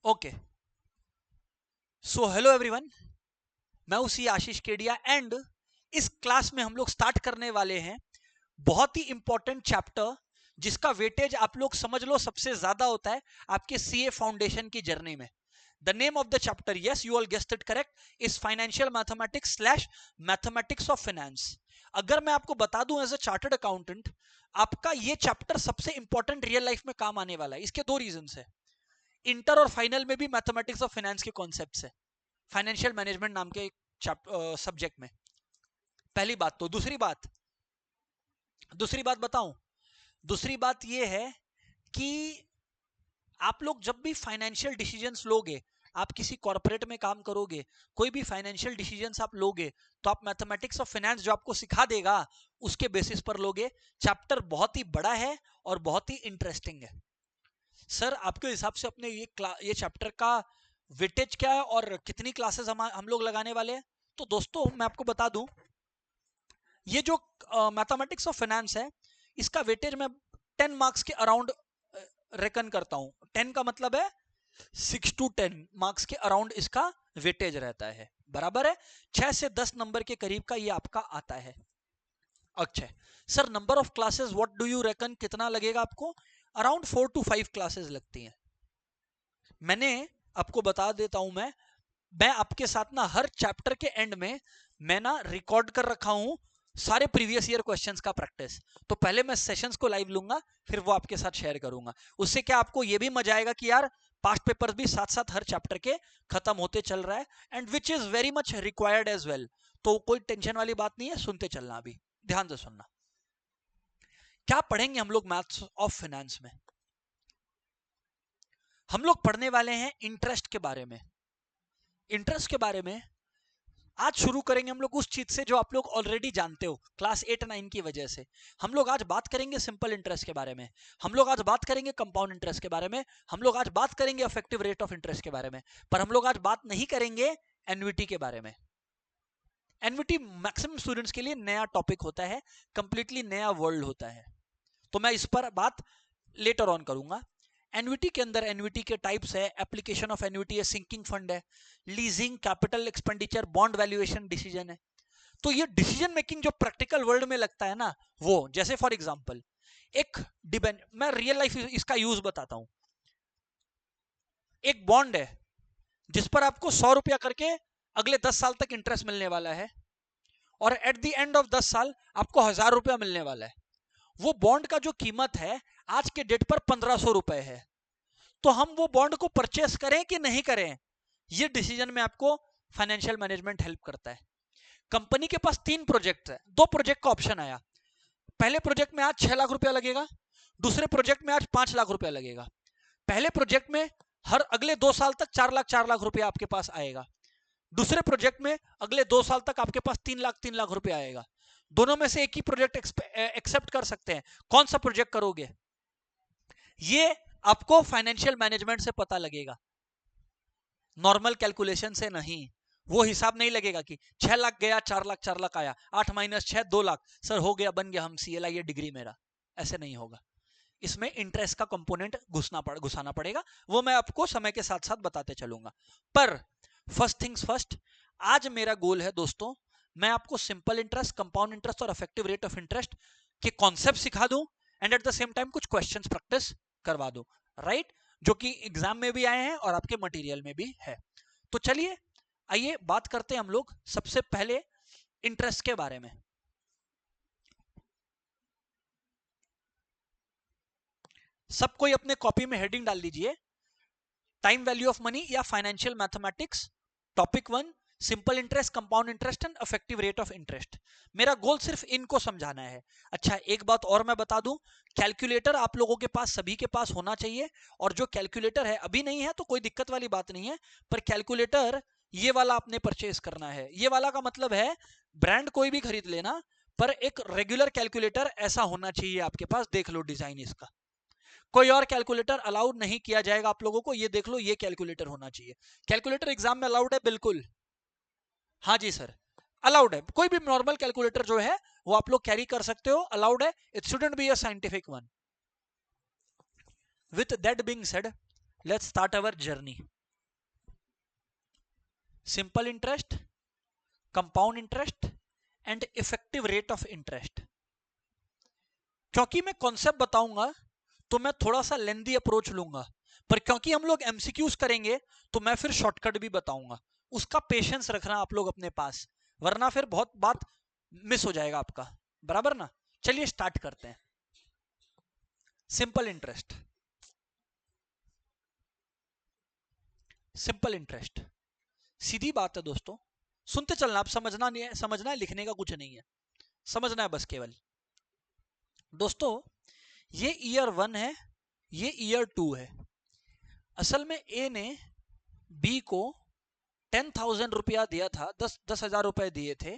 Okay, so hello everyone, मैं उसी आशीष Kedia and इस क्लास में हम लोग स्टार्ट करने वाले हैं बहुत ही इंपॉर्टेंट चैप्टर जिसका वेटेज आप लोग समझ लो सबसे ज्यादा होता है आपके सीए फाउंडेशन की जर्नी में। The name of the chapter, yes you all guessed it correct, is financial mathematics slash mathematics of finance. अगर मैं आपको बता दूं एज अ चार्टर्ड अकाउंटेंट, आपका ये चैप्टर सबसे इंपॉर्टेंट रियल लाइफ में काम आने वाला है। इसके दो रीजन है। इंटर और फाइनल में भी मैथमेटिक्स ऑफ फाइनेंस के कॉन्सेप्ट्स है फाइनेंशियल मैनेजमेंट नाम के सब्जेक्ट में। पहली बात तो दूसरी बात बताऊं। दूसरी बात यह है कि आप लोग जब भी फाइनेंशियल डिसीजंस लोगे, आप किसी कॉर्पोरेट में काम करोगे, कोई भी फाइनेंशियल डिसीजंस आप लोगे, तो आप मैथमेटिक्स ऑफ फाइनेंस जो आपको सिखा देगा उसके बेसिस पर लोगे। चैप्टर बहुत ही बड़ा है और बहुत ही इंटरेस्टिंग है। सर आपके हिसाब से अपने ये चैप्टर का वेटेज क्या है और कितनी क्लासेस हम लोग लगाने वाले हैं? तो दोस्तों मैं आपको बता दूं, ये जो मैथमेटिक्स ऑफ फाइनेंस है इसका वेटेज मैं 10 मार्क्स के अराउंड रेकन करता हूं। 10 का मतलब है 6 to 10 मार्क्स के अराउंड इसका वेटेज रहता है। बराबर है 6 से 10 नंबर के करीब का ये आपका आता है। अच्छा sir, number of classes what do you reckon, कितना लगेगा आपको? अराउंड 4 to 5 क्लासेस लगती हैं। मैंने आपको बता देता हूं, मैं आपके साथ ना हर चैप्टर के एंड में मैं ना रिकॉर्ड कर रखा हूं सारे प्रीवियस ईयर क्वेश्चंस का प्रैक्टिस। तो पहले मैं सेशंस को लाइव लूंगा, फिर वो आपके साथ शेयर करूंगा। उससे क्या आपको ये भी मजा आएगा कि यार पास्ट पेपर्स भी साथ साथ हर चैप्टर के खत्म होते चल रहा है, and which is very much required as well. तो कोई टेंशन वाली बात नहीं है, सुनते चलना। अभी ध्यान से सुनना, क्या पढ़ेंगे हम लोग मैथ्स ऑफ फाइनेंस में? हम लोग पढ़ने वाले हैं इंटरेस्ट के बारे में। इंटरेस्ट के बारे में आज शुरू करेंगे हम लोग उस चीज से जो आप लोग ऑलरेडी जानते हो क्लास 8-9 की वजह से। हम लोग आज बात करेंगे सिंपल इंटरेस्ट के बारे में, हम लोग आज बात करेंगे कंपाउंड इंटरेस्ट के बारे में, हम लोग आज बात करेंगे इफेक्टिव रेट ऑफ इंटरेस्ट के बारे में, पर हम लोग आज बात नहीं करेंगे एनवीटी के बारे में। एनवीटी मैक्सिमम स्टूडेंट्स के लिए नया टॉपिक होता है, कंप्लीटली नया वर्ल्ड होता है, तो मैं इस पर बात लेटर ऑन करूंगा। एनवीटी के अंदर एनवीटी के टाइप्स है, एप्लीकेशन ऑफ एनवीटी है, सिंकिंग फंड है, leasing, capital expenditure, bond valuation decision है। तो ये डिसीजन मेकिंग जो प्रैक्टिकल वर्ल्ड में लगता है ना, वो जैसे फॉर एग्जांपल एक मैं रियल लाइफ इसका यूज बताता हूं। एक बॉन्ड है जिस पर आपको 100 रुपया करके अगले 10 साल तक इंटरेस्ट मिलने वाला है, और एट द एंड ऑफ 10 साल आपको 1000 रुपया मिलने वाला है। वो बॉन्ड का जो कीमत है आज के डेट पर 1500 रुपए है। तो हम वो बॉन्ड को परचेस करें कि नहीं करें, ये डिसीजन में आपको फाइनेंशियल मैनेजमेंट हेल्प करता है। कंपनी के पास 3 प्रोजेक्ट है, 2 प्रोजेक्ट का ऑप्शन आया। पहले प्रोजेक्ट में आज 6 लाख रुपया लगेगा, दूसरे प्रोजेक्ट में आज 5 लाख रुपया लगेगा। पहले प्रोजेक्ट में हर अगले 2 साल तक 4 लाख रुपया आपके पास आएगा, दूसरे प्रोजेक्ट में अगले 2 साल तक आपके पास 3 लाख रुपया आएगा। दोनों में से एक ही प्रोजेक्ट एक्सेप्ट कर सकते हैं, कौन सा प्रोजेक्ट करोगे ये आपको फाइनेंशियल मैनेजमेंट से पता लगेगा, नॉर्मल कैलकुलेशन से नहीं। वो हिसाब नहीं लगेगा कि 6 लाख गया 4 लाख आया, 8 माइनस 6 2 लाख, सर हो गया बन गया हम CLI ये डिग्री मेरा, ऐसे नहीं होगा। इसमें इंटरेस्ट का कंपोनेंट घुसाना पड़ेगा, वो मैं आपको समय के साथ साथ बताते चलूंगा। पर फर्स्ट थिंग्स फर्स्ट, आज मेरा गोल है दोस्तों, मैं आपको सिंपल इंटरेस्ट, कंपाउंड इंटरेस्ट और इफेक्टिव रेट ऑफ इंटरेस्ट के कॉन्सेप्ट सिखा दूं, and at the same time कुछ क्वेश्चंस प्रैक्टिस करवा दूं, राइट, जो कि एग्जाम में भी आए हैं और आपके मटेरियल में भी है। तो चलिए आइए बात करते हैं हम लोग सबसे पहले इंटरेस्ट के बारे में। सब कोई अपने कॉपी में हेडिंग डाल लीजिए, टाइम वैल्यू ऑफ मनी या financial mathematics topic 1, simple interest, compound interest and effective rate of interest. मेरा गोल सिर्फ इनको समझाना है। अच्छा एक बात और मैं बता दूं, कैलकुलेटर आप लोगों के पास सभी के पास होना चाहिए, और जो कैलकुलेटर है अभी नहीं है तो कोई दिक्कत वाली बात नहीं है, पर कैलकुलेटर ये वाला आपने परचेज करना है। ये वाला का मतलब है ब्रांड कोई भी खरीद लेना, पर एक रेगुलर कैलकुलेटर ऐसा होना चाहिए आपके पास। देख लो डिजाइन इसका, कोई और कैलकुलेटर अलाउड नहीं किया जाएगा आप लोगों को, ये देख लो ये कैलकुलेटर होना चाहिए। कैलकुलेटर एग्जाम में अलाउड है बिल्कुल, हाँ जी सर अलाउड है, कोई भी नॉर्मल कैलकुलेटर जो है वो आप लोग कैरी कर सकते हो, अलाउड है, it shouldn't be a scientific one. With that being said, let's start our journey. Simple interest, compound interest and effective rate of interest. क्योंकि मैं कॉन्सेप्ट बताऊंगा तो मैं थोड़ा सा लेंदी अप्रोच लूंगा, पर क्योंकि हम लोग एमसीक्यूज करेंगे तो मैं फिर शॉर्टकट भी बताऊंगा। उसका पेशेंस रखना आप लोग अपने पास, वरना फिर बहुत बात मिस हो जाएगा आपका, बराबर ना। चलिए स्टार्ट करते हैं। सिंपल इंटरेस्ट, सिंपल इंटरेस्ट सीधी बात है दोस्तों, सुनते चलना, आप समझना नहीं है, समझना है, लिखने का कुछ नहीं है, समझना है बस केवल। दोस्तों ये ईयर 1 है, ये ईयर 2 है। असल में ए ने बी को 10,000 रुपया दिया था, 10,000 रुपए दिए थे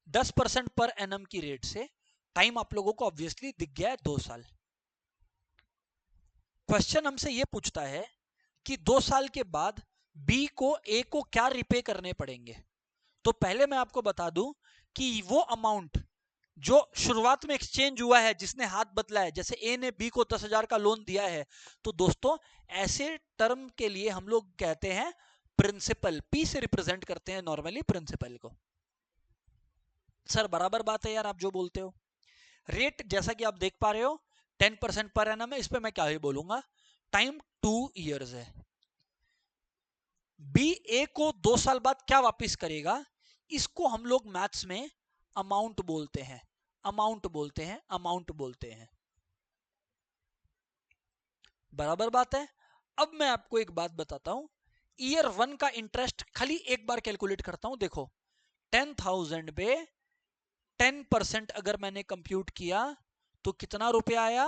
10% पर एनम की रेट से। टाइम आप लोगों को ऑब्वियसली दिख गया है 2 साल। क्वेश्चन हमसे यह पूछता है कि 2 साल के बाद बी को ए को क्या रिपे करने पड़ेंगे। तो पहले मैं आपको बता दूं कि वो अमाउंट जो शुरुआत में एक्सचेंज हुआ है, जिसने हाथ बदला है, जैसे ए ने बी को 10,000 का लोन दिया है, तो दोस्तों ऐसे टर्म के लिए हम लोग कहते हैं प्रिंसिपल, पी से रिप्रेजेंट करते हैं नॉर्मली प्रिंसिपल को। सर बराबर बात है यार आप जो बोलते हो। रेट जैसा कि आप देख पा रहे हो 10% पर एनम है, इस पे मैं क्या ही बोलूंगा। टाइम 2 इयर्स है। बी ए को 2 साल बाद क्या वापस करेगा, इसको हम लोग मैथ्स में अमाउंट बोलते हैं, अमाउंट बोलते हैं, अमाउंट बोलते हैं, बराबर बात है। अब मैं आपको एक बात बताता हूं, ईयर 1 का इंटरेस्ट खाली एक बार कैलकुलेट करता हूं। देखो 10,000 पे 10% अगर मैंने कंप्यूट किया तो कितना रुपया आया,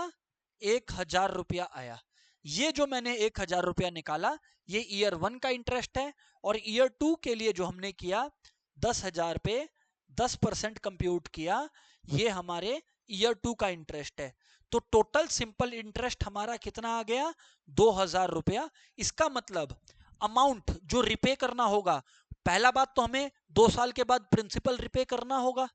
1,000 रुपया आया। ये जो मैंने 1,000 रुपया निकाला ये ईयर 1 का इंटरेस्ट है, और ईयर 2 के लिए जो हमने किया 10,000 पे 10% कंप्यूट किया, ये हमारे ईयर 2 का इंटरेस्ट है। तो टोटल सिंपल इंटरेस्ट हमारा कितना आ गया, 2,000 रुपया। इसका मतलब अमाउंट जो रिपे करना होगा, पहला बात तो हमें 2 साल के बाद प्रिंसिपल रिपे करना होगा,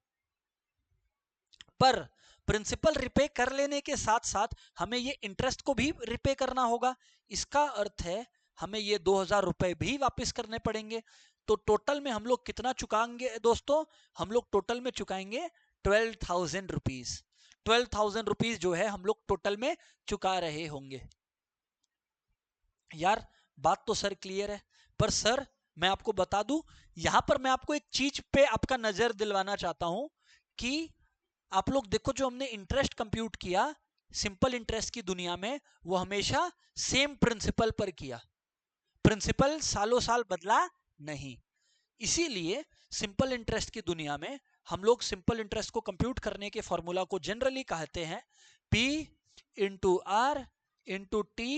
पर प्रिंसिपल रिपे कर लेने के साथ साथ हमें ये इंटरेस्ट को भी रिपे करना होगा। इसका अर्थ है हमें ये 2,000 रुपए भी वापस करने पड़ेंगे। तो टोटल में हम लोग कितना चुकाएंगे दोस्तों, हम लोग टोटल में चुकाएंगे 12,000 रुपीज। 12,000 रुपीज जो है हम लोग टोटल में चुका रहे होंगे। यार बात तो सर क्लियर है, पर सर मैं आपको बता दूं, यहां पर मैं आपको एक चीज पे आपका नजर दिलवाना चाहता हूं कि आप लोग देखो, जो हमने इंटरेस्ट कंप्यूट किया सिंपल इंटरेस्ट की दुनिया में, वो हमेशा सेम प्रिंसिपल पर किया, प्रिंसिपल सालों साल बदला नहीं। इसीलिए सिंपल इंटरेस्ट की दुनिया में हम लोग सिंपल इंटरेस्ट को कंप्यूट करने के फॉर्मूला को जनरली कहते हैं P into R into T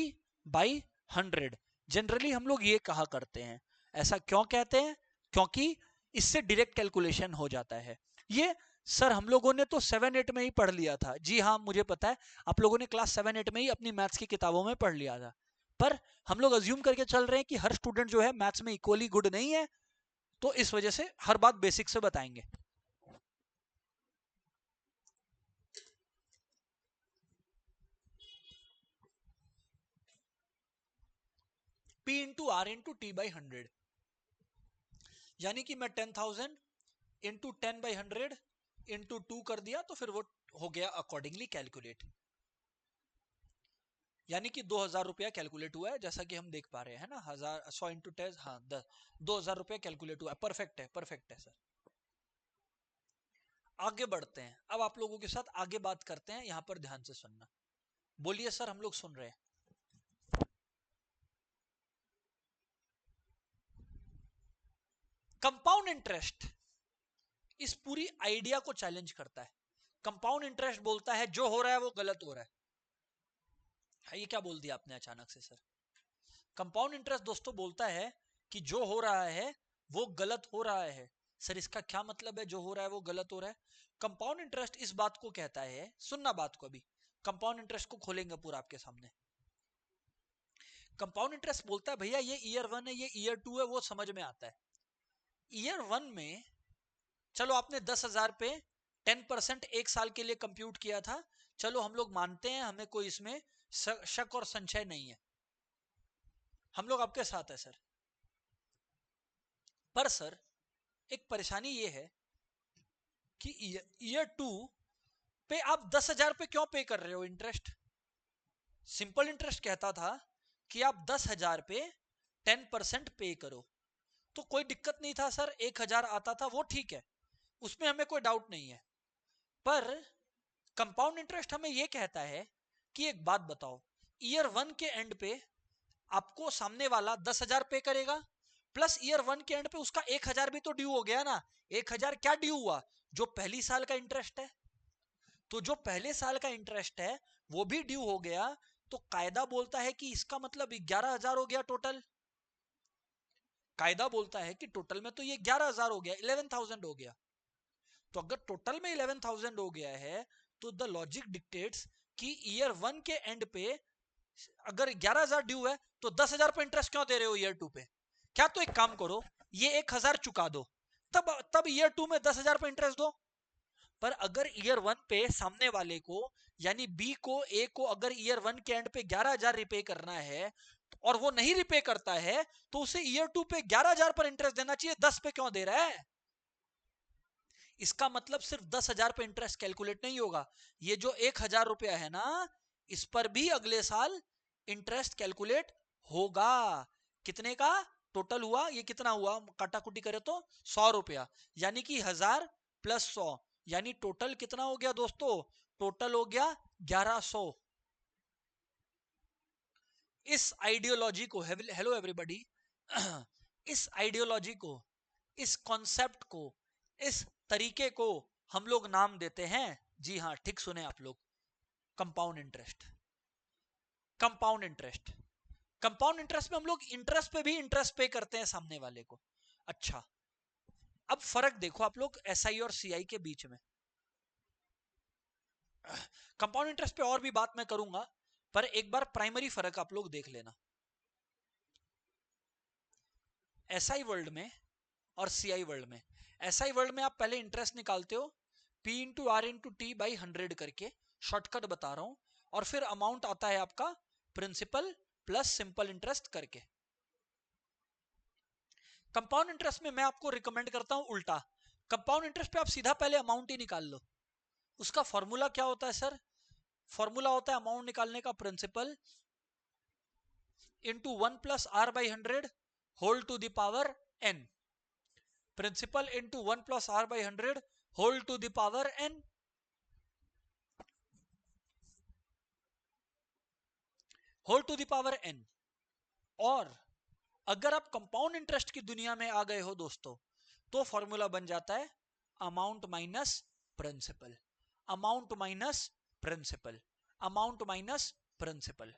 by 100। Generally हम लोग ये कहा करते हैं। ऐसा क्यों कहते हैं, क्योंकि इससे डायरेक्ट कैलकुलेशन हो जाता है। ये सर हम लोगों ने तो 7-8 में ही पढ़ लिया था। जी हाँ मुझे पता है, आप लोगों ने क्लास 7-8 में ही अपनी मैथ्स की किताबों में पढ़ लिया था, पर हम लोग अज्यूम करके चल रहे हैं कि हर स्टूडेंट जो है मैथ्स में इक्वली गुड नहीं है, तो इस वजह से हर बात बेसिक से बताएंगे। P into R into T by 100, यानी कि मैं 10,000 इंटू 10/100 इंटू 2 कर दिया, तो फिर वो हो गया अकॉर्डिंगली कैलकुलेट, यानी कि 2,000 रुपया कैलकुलेट हुआ है, जैसा कि हम देख पा रहे हैं ना। 100 इंटू 10, हाँ 2,000 रुपया कैलकुलेट हुआ है। परफेक्ट है, परफेक्ट है सर। आगे बढ़ते हैं, अब आप लोगों के साथ आगे बात करते हैं, यहां पर ध्यान से सुनना। बोलिए सर, हम लोग सुन रहे हैं। कंपाउंड इंटरेस्ट इस पूरी आइडिया को चैलेंज करता है। कंपाउंड इंटरेस्ट बोलता है जो हो रहा है वो गलत हो रहा है। ये क्या बोल दिया आपने अचानक से सर। कंपाउंड इंटरेस्ट दोस्तों बोलता है कि जो हो रहा है वो गलत हो रहा है। सर इसका क्या मतलब है, जो हो रहा है वो गलत हो रहा है। कंपाउंड इंटरेस्ट इस बात को कहता है, सुनना बात को, अभी कंपाउंड इंटरेस्ट को खोलेंगे पूरा आपके सामने। कंपाउंड इंटरेस्ट बोलता है भैया ये ईयर 1 है, ये ईयर 2 है, वो समझ में आता है। ईयर 1 में चलो आपने 10,000 पे 10% एक साल के लिए कंप्यूट किया था, चलो हम लोग मानते हैं, हमें कोई इसमें शक और संशय नहीं है, हम लोग आपके साथ है सर। पर सर एक परेशानी ये है कि ईयर 2 पे आप 10,000 पे क्यों पे कर रहे हो इंटरेस्ट? सिंपल इंटरेस्ट कहता था कि आप 10,000 पे 10% पे करो, तो कोई दिक्कत नहीं था सर, 1,000 आता था, वो ठीक है, उसमें हमें कोई डाउट नहीं है। पर कंपाउंड इंटरेस्ट हमें यह कहता है कि एक बात बताओ, ईयर 1 के एंड पे आपको सामने वाला 10,000 पे करेगा, प्लस ईयर 1 के एंड पे उसका 1,000 भी तो ड्यू हो गया ना। 1,000 क्या ड्यू हुआ? जो पहली साल का इंटरेस्ट है। तो जो पहले साल का इंटरेस्ट है वो भी ड्यू हो गया, तो कायदा बोलता है कि इसका मतलब 11,000 हो गया टोटल। कायदा बोलता है कि टोटल में तो ये 11,000 हो गया, 11,000 हो गया। तो अगर टोटल में 11,000 हो गया है तो द लॉजिक डिक्टेट्स कि ईयर 1 के एंड पे अगर 11,000 ड्यू है तो 10,000 पे इंटरेस्ट क्यों दे रहे हो ईयर 2 पे? क्या तो एक काम करो, ये 1,000 चुका दो, तब ईयर 2 में 10,000 पे इंटरेस्ट दो। पर अगर ईयर 1 पे सामने वाले को यानी बी को ए को अगर ईयर 1 के एंड पे 11,000 रिपे करना है और वो नहीं रिपे करता है तो उसे ईयर 2 पे 11,000 पर इंटरेस्ट देना चाहिए, 10 पे क्यों दे रहा है? इसका मतलब सिर्फ 10,000 पे इंटरेस्ट कैलकुलेट नहीं होगा, ये जो 1,000 रुपया है ना, इस पर भी अगले साल इंटरेस्ट कैलकुलेट होगा। कितने का टोटल हुआ? ये कितना हुआ काटाकुटी करे तो 100 रुपया, यानी कि 1,000 प्लस 100, यानी टोटल कितना हो गया दोस्तों? टोटल हो गया 1,100। इस आइडियोलॉजी को, हेलो एवरीबॉडी, इस आइडियोलॉजी को, इस कॉन्सेप्ट को, इस तरीके को हम लोग नाम देते हैं, जी हां ठीक सुने आप लोग, compound interest. Compound interest, compound interest में हम लोग इंटरेस्ट पे भी इंटरेस्ट पे करते हैं सामने वाले को। अच्छा, अब फर्क देखो आप लोग एसआई और सीआई के बीच में। कंपाउंड इंटरेस्ट पे और भी बात मैं करूंगा, पर एक बार प्राइमरी फर्क आप लोग देख लेना। एसआई वर्ल्ड में और सीआई वर्ल्ड में, एसआई वर्ल्ड में आप पहले इंटरेस्ट निकालते हो P into R into T by 100 करके, शॉर्टकट बता रहा हूं, और फिर अमाउंट आता है आपका प्रिंसिपल प्लस सिंपल इंटरेस्ट करके। कंपाउंड इंटरेस्ट में मैं आपको रिकमेंड करता हूं उल्टा, कंपाउंड इंटरेस्ट पे आप सीधा पहले अमाउंट ही निकाल लो। उसका फॉर्मूला क्या होता है सर? फॉर्मूला होता है अमाउंट निकालने का principal into 1 plus R by 100 whole to the power n, principal into 1 plus R by 100 whole to the power n, whole to the power n। और अगर आप कंपाउंड इंटरेस्ट की दुनिया में आ गए हो दोस्तों, तो फॉर्मूला बन जाता है amount minus principal, amount minus principal, amount minus principal.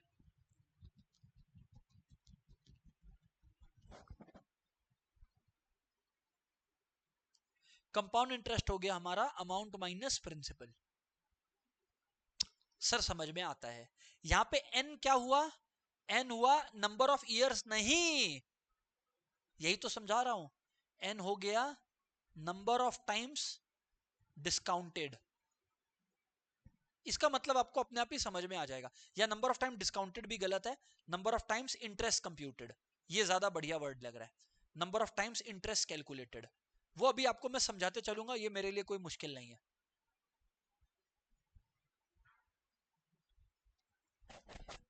Compound interest हो गया हमारा अमाउंट माइनस प्रिंसिपल। सर समझ में आता है? यहां पे n क्या हुआ? n हुआ नंबर ऑफ ईयर्स नहीं, यही तो समझा रहा हूं, n हो गया नंबर ऑफ टाइम्स डिस्काउंटेड। इसका मतलब आपको अपने आप ही समझ में आ जाएगा, या नंबर ऑफ टाइम डिस्काउंटेड भी गलत है, number of times interest computed, ये ज्यादा बढ़िया वर्ड लग रहा है। Number of times interest calculated, वो अभी आपको मैं समझाते चलूंगा, ये मेरे लिए कोई मुश्किल नहीं है।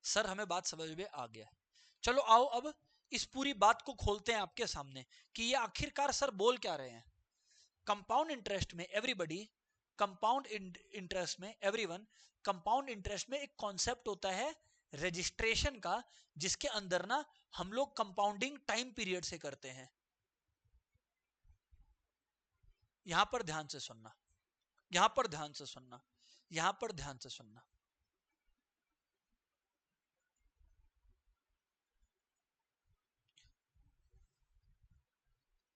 सर हमें बात समझ में आ गया। चलो आओ अब इस पूरी बात को खोलते हैं आपके सामने कि ये आखिरकार सर बोल क्या रहे हैं। कंपाउंड इंटरेस्ट में एवरीबॉडी, कंपाउंड इंटरेस्ट में एवरीवन, कंपाउंड इंटरेस्ट में एक कॉन्सेप्ट होता है रजिस्ट्रेशन का, जिसके अंदर ना हम लोग कंपाउंडिंग टाइम पीरियड से करते हैं। यहां पर ध्यान से सुनना, यहां पर ध्यान से सुनना, यहां पर ध्यान से सुनना।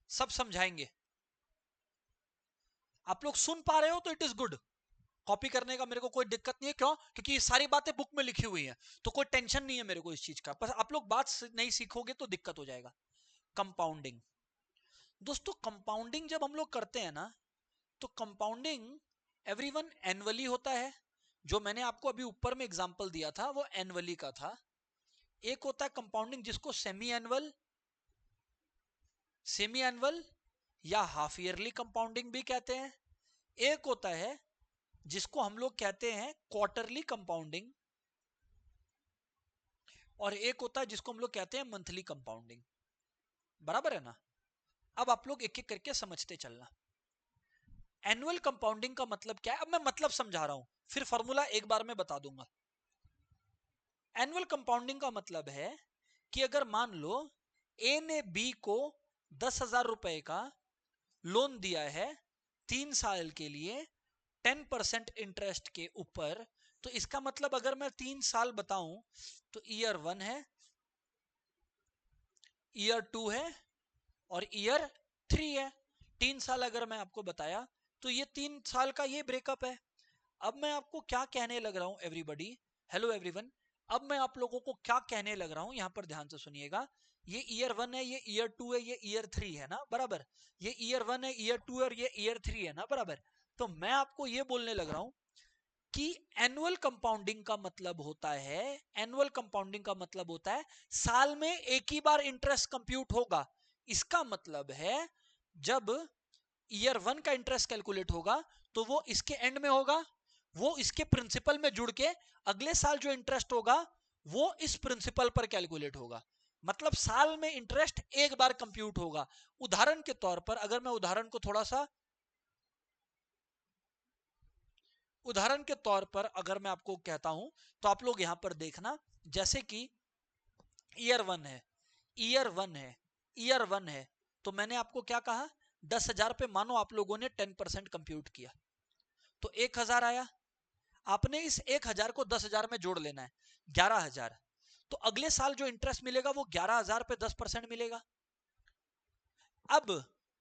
सब समझाएंगे, आप लोग सुन पा रहे हो तो इट इज गुड, कॉपी करने का मेरे को कोई दिक्कत नहीं है। क्यों? क्योंकि ये सारी बातें बुक में लिखी हुई हैं, तो कोई टेंशन नहीं है मेरे को इस चीज का, बस आप लोग बात नहीं सीखोगे तो दिक्कत हो जाएगा। कंपाउंडिंग दोस्तों, कंपाउंडिंग जब हम लोग करते हैं ना, तो कंपाउंडिंग एवरीवन एनुअली होता है, जो मैंने आपको अभी ऊपर में एग्जांपल दिया था वो एनुअली का था। एक होता है कंपाउंडिंग जिसको सेमी एनुअल सेमी एनुअल या हाफ ईयरली कंपाउंडिंग भी कहते हैं। एक होता है जिसको हम लोग कहते हैं क्वार्टरली कंपाउंडिंग, और एक होता है जिसको हम लोग कहते हैं मंथली कंपाउंडिंग। बराबर है ना? अब आप लोग एक एक करके समझते चलना। एनुअल कंपाउंडिंग का मतलब क्या है, अब मैं मतलब समझा रहा हूं, फिर फॉर्मूला एक बार में बता दूंगा। एनुअल कंपाउंडिंग का मतलब है कि अगर मान लो ए ने बी को 10,000 रुपए का लोन दिया है 3 साल के लिए 10% इंटरेस्ट के ऊपर, तो इसका मतलब अगर मैं 3 साल बताऊं तो ईयर 1 है, ईयर 2 है और ईयर 3 है। 3 साल अगर मैं आपको बताया तो ये 3 साल का ये ब्रेकअप है। अब मैं आपको क्या कहने लग रहा हूं एवरीबॉडी, हेलो एवरीवन, अब मैं आप लोगों को क्या कहने लग रहा हूं यहां पर ध्यान से सुनिएगा। ये ईयर 1 है, ये ईयर 2 है, ये ईयर 3 है ना, बराबर। ये ईयर 1 है, ईयर 2 है और ये ईयर 3 है ना, बराबर। तो मैं आपको ये बोलने लग रहा हूं कि एनुअल कंपाउंडिंग का मतलब होता है, एनुअल कंपाउंडिंग का मतलब होता है साल में एक ही बार इंटरेस्ट कंप्यूट होगा। इसका मतलब है जब ईयर 1 का इंटरेस्ट कैलकुलेट होगा तो वो इसके एंड में होगा, वो इसके प्रिंसिपल में जुड़ के अगले साल जो इंटरेस्ट होगा वो इस प्रिंसिपल पर कैलकुलेट होगा। मतलब साल में इंटरेस्ट एक बार कंप्यूट होगा। उदाहरण के तौर पर अगर मैं उदाहरण को थोड़ा सा, उदाहरण के तौर पर अगर मैं आपको कहता हूं तो आप लोग यहां पर देखना, जैसे कि ईयर 1 है, ईयर 1 है, ईयर 1 है, तो मैंने आपको क्या कहा, 10,000 पे मानो आप लोगों ने 10% कंप्यूट किया तो 1,000 आया। आपने इस 1,000 को 10,000 में जोड़ लेना है, 11,000। तो अगले साल जो इंटरेस्ट मिलेगा वो 11,000 पे 10% मिलेगा। अब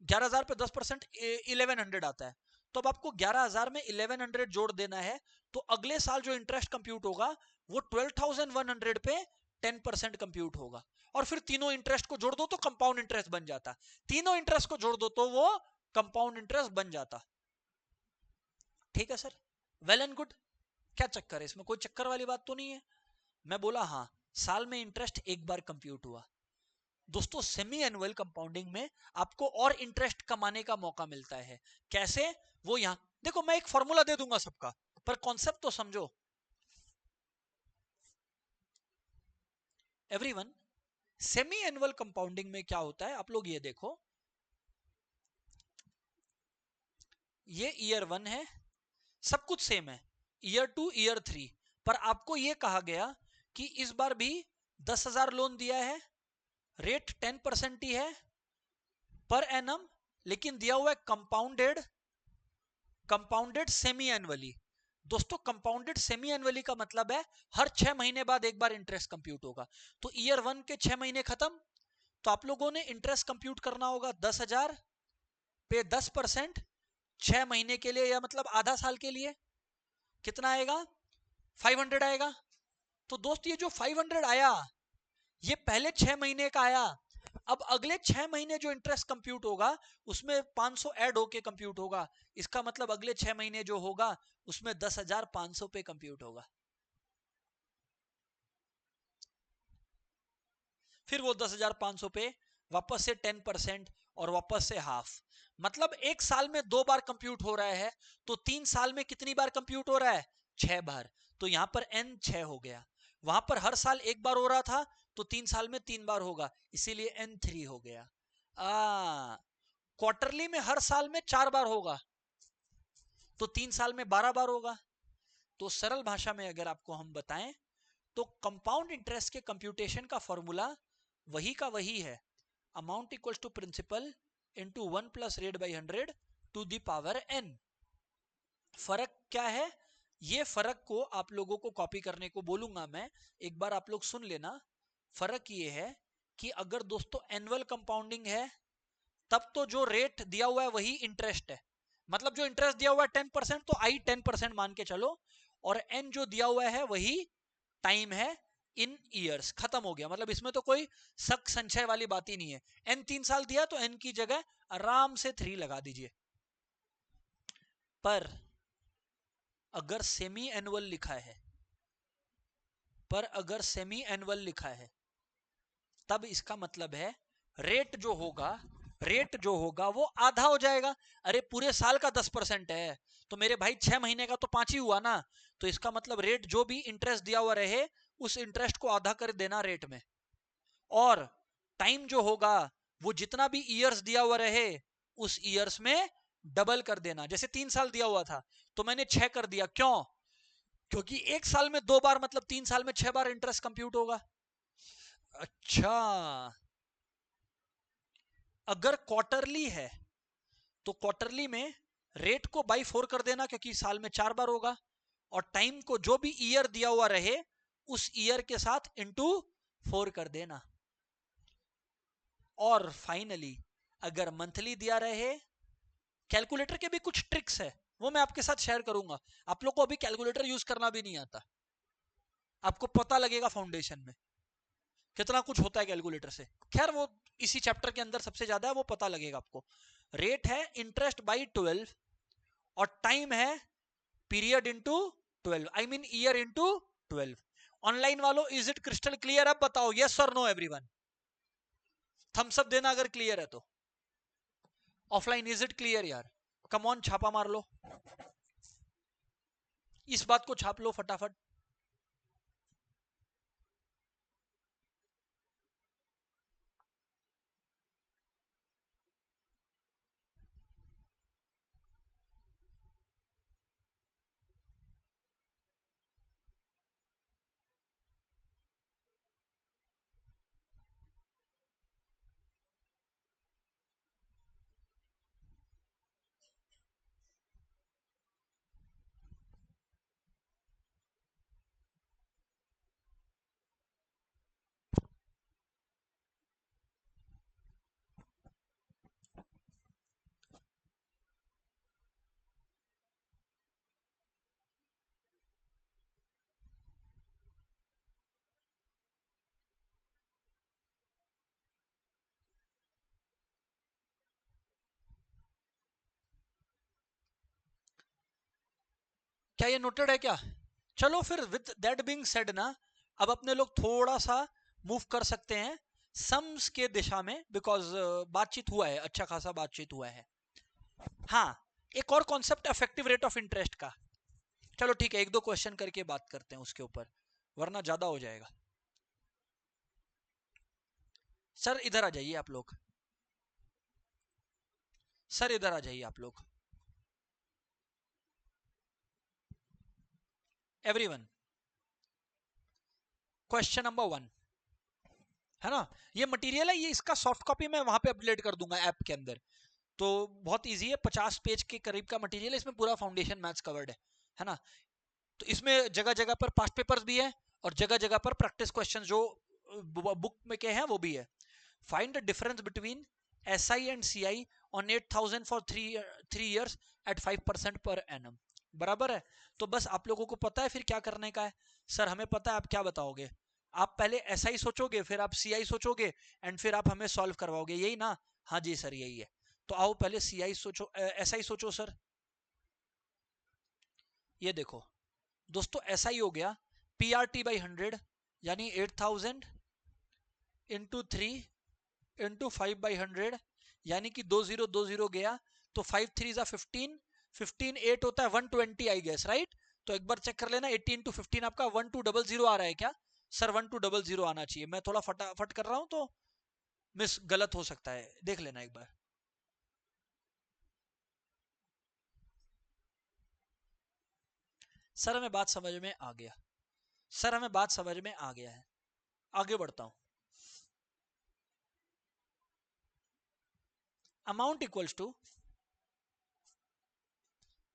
11,000 पे 10% 1100 आता है, तो अब आपको 11,000 में 1100 जोड़ देना है। तो अगले साल जो इंटरेस्ट कंप्यूट होगा वो 12,100 पे 10% कंप्यूट होगा। और फिर तीनों इंटरेस्ट को जोड़ दो तो कंपाउंड इंटरेस्ट बन जाता, तीनों इंटरेस्ट को जोड़ दो तो वो कंपाउंड इंटरेस्ट बन जाता। ठीक है सर, वेल एंड गुड। क्या चक्कर है इसमें, कोई चक्कर वाली बात तो नहीं है। मैं बोला हाँ, साल में इंटरेस्ट एक बार कंप्यूट हुआ। दोस्तों सेमी एनुअल कंपाउंडिंग में आपको और इंटरेस्ट कमाने का मौका मिलता है। कैसे, वो यहां देखो, मैं एक फॉर्मूला दे दूंगा सबका, पर कॉन्सेप्ट तो समझो एवरीवन। सेमी एनुअल कंपाउंडिंग में क्या होता है, आप लोग ये देखो, ये ईयर 1 है, सब कुछ सेम है, ईयर 2 ईयर 3, पर आपको ये कहा गया कि इस बार भी 10,000 लोन दिया है, रेट 10% ही है पर एनम, लेकिन दिया हुआ है कंपाउंडेड, कंपाउंडेड सेमी एनुअली। दोस्तों कंपाउंडेड सेमी एनुअली का मतलब है हर 6 महीने बाद एक बार इंटरेस्ट कंप्यूट होगा। तो ईयर 1 के 6 महीने खत्म, तो आप लोगों ने इंटरेस्ट कंप्यूट करना होगा 10,000 पे 10%, 6 महीने के लिए, या मतलब आधा साल के लिए कितना आएगा, 500 आएगा। तो दोस्त ये जो 500 आया ये पहले 6 महीने का आया। अब अगले 6 महीने जो इंटरेस्ट कंप्यूट होगा उसमें 500 ऐड होके कंप्यूट होगा। इसका मतलब अगले 6 महीने जो होगा उसमें 10,500 पे कंप्यूट होगा। फिर वो 10,500 पे वापस से 10% और वापस से हाफ, मतलब एक साल में 2 बार कंप्यूट हो रहा है। तो 3 साल में कितनी बार कंप्यूट हो रहा है, 6 बार। तो यहां पर n 6 हो गया। वहां पर हर साल एक बार हो रहा था, तो 3 साल में 3 बार होगा, इसीलिए n 3 हो गया। क्वार्टरली में हर साल में 4 बार होगा, तो 3 साल में 12 बार होगा। तो सरल भाषा में अगर आपको हम बताएं तो कंपाउंड इंटरेस्ट के कंप्यूटेशन का फॉर्मूला वही का वही है, amount equals to principal into 1 plus rate by 100 to the power n। फर्क क्या है, ये फर्क को आप लोगों को कॉपी करने को बोलूंगा मैं, एक बार आप लोग सुन लेना। फर्क ये है कि अगर दोस्तों एनुअल कंपाउंडिंग है तब तो जो रेट दिया हुआ है वही इंटरेस्ट है, मतलब जो इंटरेस्ट दिया हुआ है 10%, तो आई 10% मान के चलो, और एन जो दिया हुआ है वही टाइम है इन ईयर्स, खत्म हो गया। मतलब इसमें तो कोई शक संशय वाली बात ही नहीं है। एन 3 साल दिया तो एन की जगह आराम से 3 लगा दीजिए। पर अगर सेमी एनुअल लिखा है, पर अगर सेमी एनुअल लिखा है तब इसका मतलब है रेट जो होगा रेट जो होगा वो आधा हो जाएगा। अरे पूरे साल का 10% है तो मेरे भाई 6 महीने का तो 5 ही हुआ ना। तो इसका मतलब रेट जो भी इंटरेस्ट दिया हुआ रहे उस इंटरेस्ट को आधा कर देना रेट में, और टाइम जो होगा वो जितना भी ईयर्स दिया हुआ रहे उस ईयर्स में डबल कर देना। जैसे 3 साल दिया हुआ था तो मैंने 6 कर दिया, क्यों? क्योंकि एक साल में 2 बार मतलब 3 साल में 6 बार इंटरेस्ट कंप्यूट होगा। अच्छा, अगर क्वार्टरली है तो क्वार्टरली में रेट को बाई 4 कर देना क्योंकि साल में 4 बार होगा, और टाइम को जो भी ईयर दिया हुआ रहे उस ईयर के साथ इंटू 4 कर देना। और फाइनली अगर मंथली दिया रहे, कैलकुलेटर के भी कुछ ट्रिक्स है वो मैं आपके साथ शेयर करूंगा। आप लोग को अभी कैलकुलेटर यूज करना भी नहीं आता, आपको पता लगेगा फाउंडेशन में कितना कुछ होता है कैलकुलेटर से। खैर वो इसी चैप्टर के अंदर सबसे ज्यादा है, वो पता लगेगा आपको। रेट है इंटरेस्ट बाई 12 और टाइम है period into 12, I mean year into 12। Online वालों इज इट क्रिस्टल क्लियर? अब बताओ यस और नो एवरीवन, थम्स अप देना अगर क्लियर है तो। ऑफलाइन इज इट क्लियर यार? कम ऑन, छापा मार लो, इस बात को छाप लो फटाफट। क्या ये नोटेड है क्या? चलो फिर विद दैट बीइंग सेड ना, अब अपने लोग थोड़ा सा मूव कर सकते हैं सम्स के दिशा में, बिकॉज बातचीत हुआ है, अच्छा खासा बातचीत हुआ है। हाँ, एक और concept effective rate of interest का। चलो ठीक है, एक दो क्वेश्चन करके बात करते हैं उसके ऊपर, वरना ज्यादा हो जाएगा। सर इधर आ जाइए आप लोग, सर इधर आ जाइए आप लोग, एवरीवन। क्वेश्चन नंबर 1 है ना, ये मटेरियल है, ये इसका सॉफ्ट कॉपी मैं वहां पे अपडेट कर दूंगा ऐप के अंदर। तो बहुत इजी है, 50 पेज के करीब का मटेरियल है, इसमें पूरा फाउंडेशन मैथ्स कवर्ड है ना। तो इसमें जगह जगह पर पास्ट पेपर्स भी है और जगह जगह पर प्रैक्टिस क्वेश्चन जो बुक में के हैं वो भी है। Find the difference between S I and C I on 8,000 for 3 years at 5% per annum, बराबर है। तो बस आप लोगों को पता है फिर क्या करने का है। सर हमें पता है, आप क्या बताओगे? आप पहले एस आई सोचोगे, फिर आप सी आई सोचोगे, एंड फिर आप हमें सॉल्व करवाओगे, यही ना? हाँ जी सर यही है। तो आओ पहले सी आई सोचो, एस आई सोचो सर। ये देखो दोस्तों, ऐसा ही हो गया, पी आर टी बाई 100 यानी 8,000 इंटू 3 इंटू 5/100 यानी कि 2020 गया, तो 5 3 15, 15 8 होता है 120 आई गेस, राइट? तो एक बार चेक कर लेना, 80 × 15 आपका 1200 आ रहा है क्या? सर 1200 आना चाहिए, मैं थोड़ा फटाफट कर रहा हूं तो मिस गलत हो सकता है, देख लेना एक बार। सर हमें बात समझ में आ गया, सर हमें बात समझ में आ गया है, आगे बढ़ता हूं। Amount equals to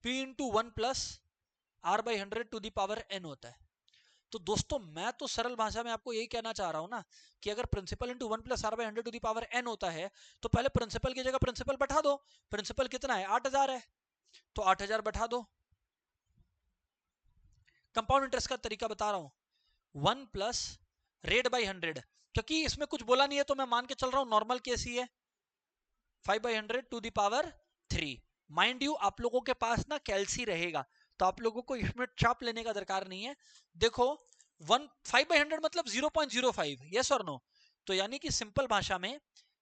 P into 1 + R/100 to the power n होता है। तो दोस्तों मैं तो सरल भाषा में आपको यही कहना चाह रहा हूं ना, कि अगर principal into 1 + R/100 to the power n होता है तो पहले प्रिंसिपल की जगह प्रिंसिपल बैठा दो। प्रिंसिपल कितना है? 8,000 है, तो 8,000 बैठा दो। कंपाउंड इंटरेस्ट का तरीका बता रहा हूं, 1 + रेट/100, क्योंकि इसमें कुछ बोला नहीं है तो मैं मान के चल रहा हूं नॉर्मल केस ही है, 5/100 to the power 3। Mind you आप लोगों के पास ना कैलसी रहेगा, तो आप लोगों को इसमें चाप लेने का दरकार नहीं है। देखो 5/100 मतलब 0.05, यस और नो? तो यानी कि सिंपल भाषा में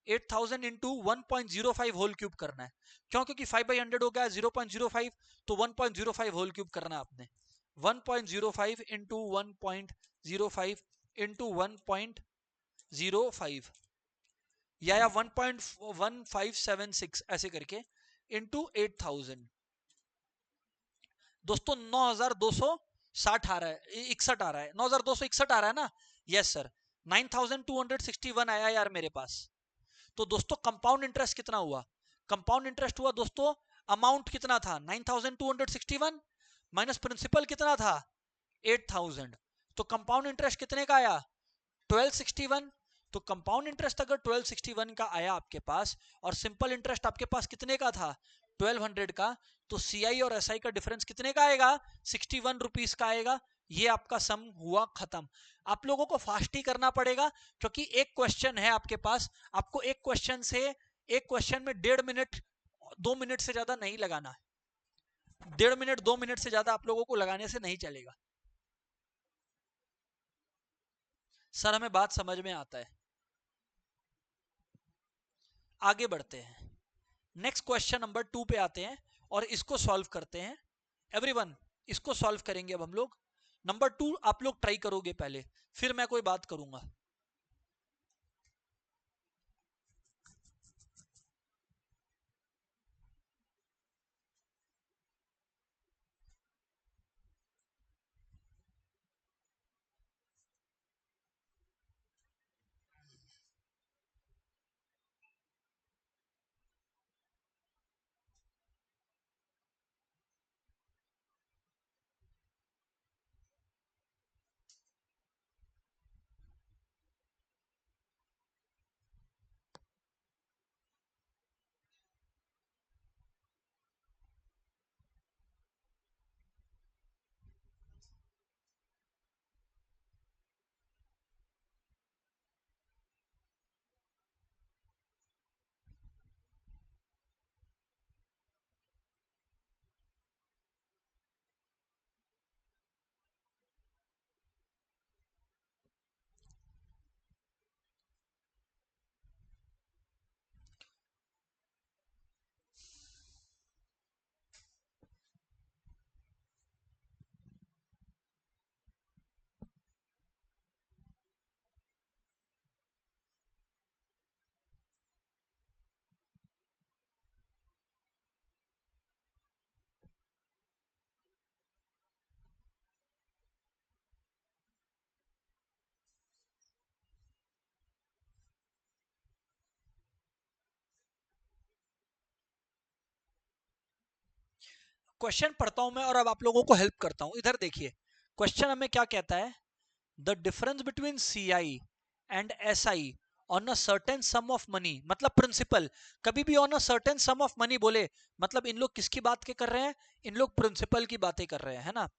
8000 इंटू 1.05 होल क्यूब करना है। क्यों? क्योंकि 5/100 हो गया 0.05, तो 1.05 होल क्यूब करना है आपने। 1.05 इंटू 1.05 इंटू 1.05 या 1.1576 ऐसे करके इंटू 8000। दोस्तों 9260 आ रहा है, 61 आ रहा है, 9261 आ रहा है ना? Yes sir. 9261 आया यार मेरे पास। तो दोस्तों कंपाउंड इंटरेस्ट कितना हुआ? कंपाउंड इंटरेस्ट हुआ दोस्तों, अमाउंट कितना था 9261 माइनस प्रिंसिपल कितना था 8000, तो कंपाउंड इंटरेस्ट कितने का आया 1261। तो कंपाउंड इंटरेस्ट अगर 1261 का आया आपके पास और सिंपल इंटरेस्ट आपके पास कितने का था 1200 का, तो सीआई और एसआई का डिफरेंस कितने का आएगा 61 रुपीस का आएगा। ये आपका सम हुआ खत्म। आप लोगों को फास्ट ही करना पड़ेगा क्योंकि एक क्वेश्चन है आपके पास, आपको एक क्वेश्चन से, एक क्वेश्चन में 1.5 मिनट 2 मिनट से ज्यादा नहीं लगाना है। 1.5 मिनट 2 मिनट से ज्यादा आप लोगों को लगाने से नहीं चलेगा। सर हमें बात समझ में आता है। आगे बढ़ते हैं, नेक्स्ट क्वेश्चन नंबर 2 पे आते हैं और इसको सॉल्व करते हैं। एवरीवन इसको सॉल्व करेंगे अब हम लोग। नंबर 2 आप लोग ट्राई करोगे पहले, फिर मैं कोई बात करूंगा। क्वेश्चन पढ़ता हूं मैं और अब आप लोगों को हेल्प करता हूं। इधर देखिए, क्वेश्चन हमें क्या कहता है, the difference between C I and S I on a certain sum of money, मतलब प्रिंसिपल। कभी भी on a certain sum of money बोले मतलब इन लोग किसकी बात के कर रहे हैं, इन लोग प्रिंसिपल की बातें कर रहे हैं, है ना।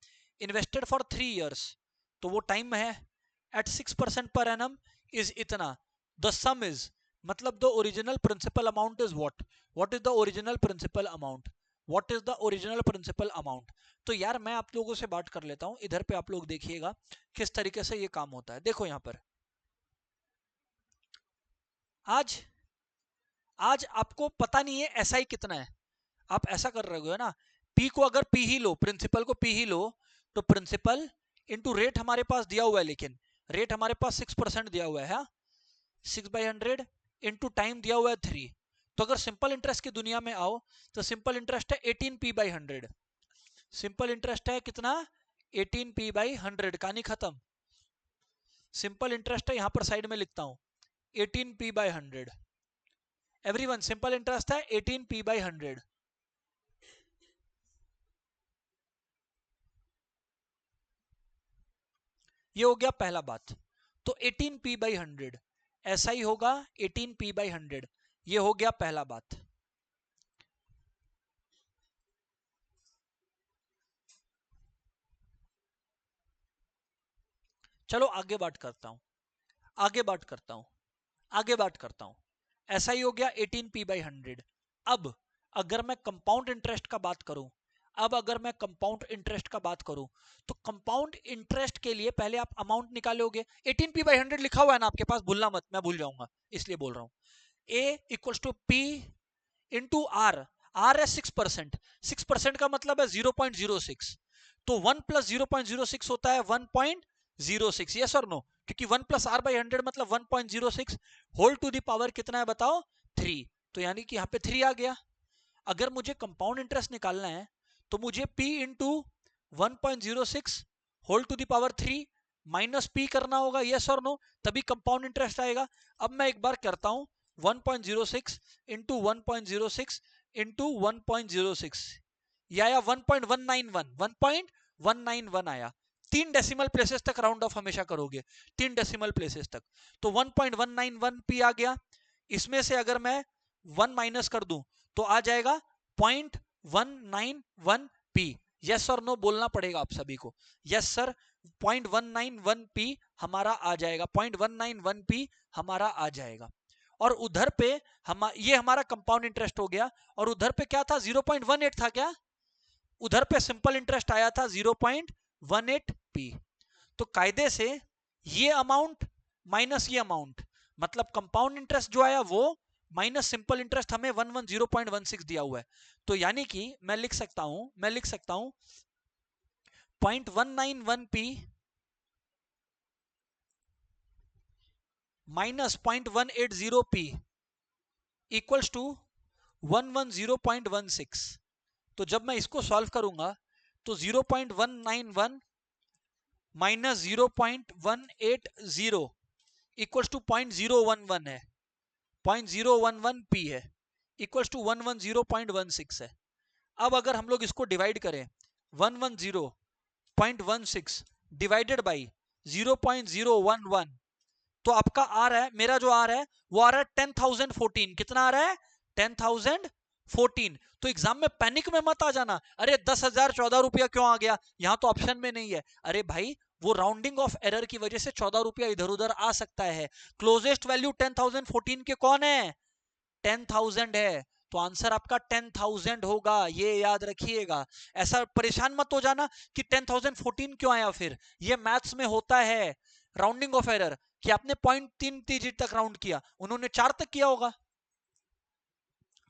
इन्वेस्टेड फॉर 3 इयर्स, तो वो टाइम है, एट 6% पर एनम इज इतना। द सम इज, मतलब the original principal amount is what is the original principal amount, what is the original principal amount. तो यार मैं आप लोगों से बात कर लेता हूं, इधर पे आप लोग देखिएगा किस तरीके से ये काम होता है। देखो यहां पर आज आज आपको पता नहीं है एसआई कितना है। आप ऐसा कर रहे हो ना, पी को अगर पी ही लो, प्रिंसिपल को पी ही लो, तो प्रिंसिपल इंटू रेट हमारे पास दिया हुआ है, लेकिन रेट हमारे पास 6% दिया हुआ है, 6/100 इंटू टाइम दिया हुआ है 3। तो अगर सिंपल इंटरेस्ट की दुनिया में आओ तो सिंपल इंटरेस्ट है 18p/100। सिंपल इंटरेस्ट है कितना 18p/100, कहानी खत्म। सिंपल इंटरेस्ट है, यहां पर साइड में लिखता हूं 18p/100। एवरीवन सिंपल इंटरेस्ट है 18p/100। ये हो गया पहला बात। तो 18p/100 ऐसा ही होगा 18p/100, ये हो गया पहला बात। चलो आगे बात करता हूं, आगे बात करता हूं, आगे बात करता हूं। ऐसा ही हो गया 18p/100। अब अगर मैं कंपाउंड इंटरेस्ट का बात करूं, अब अगर मैं कंपाउंड इंटरेस्ट का बात करूं, तो कंपाउंड इंटरेस्ट के लिए पहले आप अमाउंट निकालोगे। 18p/100 लिखा हुआ है ना आपके पास, भूलना मत, मैं भूल जाऊंगा इसलिए बोल रहा हूं। A equals to p into r. R है 6%, 6% का मतलब है 0.06, तो 1 प्लस 0.06 होता है 1.06, यस और नो, क्योंकि 1 प्लस आर बाई 100 मतलब 1.06 होल टू द पावर कितना है बताओ, 3। तो यानी कि यहाँ पे 3 आ गया। अगर मुझे कंपाउंड इंटरेस्ट निकालना है तो मुझे P into 1.06 whole to the power 3 minus P करना होगा, यस और नो, तभी कंपाउंड इंटरेस्ट आएगा। अब मैं एक बार करता हूं, 1.06 इंटू 1.06 इंटू 1.06, या 1.191, 1.191 आया। 3 डेसिमल प्लेसेस तक राउंड ऑफ हमेशा करोगे, 3 डेसिमल प्लेसेस तक, तो 1.191 पी आ गया। इसमें से अगर मैं 1 माइनस कर दूं तो आ जाएगा 0.191 पी। यस और नो बोलना पड़ेगा आप सभी को, यस सर, 0.191 पी हमारा आ जाएगा, 0.191 पी हमारा आ जाएगा। और उधर पे ये हमारा कंपाउंड इंटरेस्ट हो गया, और उधर पे क्या था, 0.18 था क्या, उधर पे सिंपल इंटरेस्ट आया था 0.18 पी। तो कायदे से ये अमाउंट माइनस ये अमाउंट, मतलब कंपाउंड इंटरेस्ट जो आया वो माइनस सिंपल इंटरेस्ट, हमें 110.16 दिया हुआ है। तो यानी कि मैं लिख सकता हूं 0.191 P minus 0.180 P equals to 110.16। तो जब मैं इसको सॉल्व करूंगा तो 0.191 माइनस 0.180 इक्वल्स टू 0.011 है, 0.011 पी है, इक्वल्स टू 110.16 है। अब अगर हम लोग इसको डिवाइड करें, 110.16 डिवाइडेड बाई 0.011, तो आपका आ रहा है, मेरा जो आ रहा है वो आ रहा है 10,014। कितना आ रहा है, 10,014। तो एग्जाम में पैनिक में मत आ जाना, अरे 10,000 ₹14 क्यों आ गया, यहां तो ऑप्शन में नहीं है। अरे भाई, वो राउंडिंग ऑफ एरर की वजह से ₹14 इधर उधर आ सकता है। क्लोजेस्ट वैल्यू 10,014 के कौन है, 10,000 है, तो आंसर आपका 10,000 होगा, ये याद रखिएगा। ऐसा परेशान मत हो जाना कि 10,014 क्यों आया, फिर ये मैथ्स में होता है राउंडिंग ऑफ एरर, कि आपने 0.3 डिजिट तक राउंड किया, उन्होंने 4 तक किया होगा,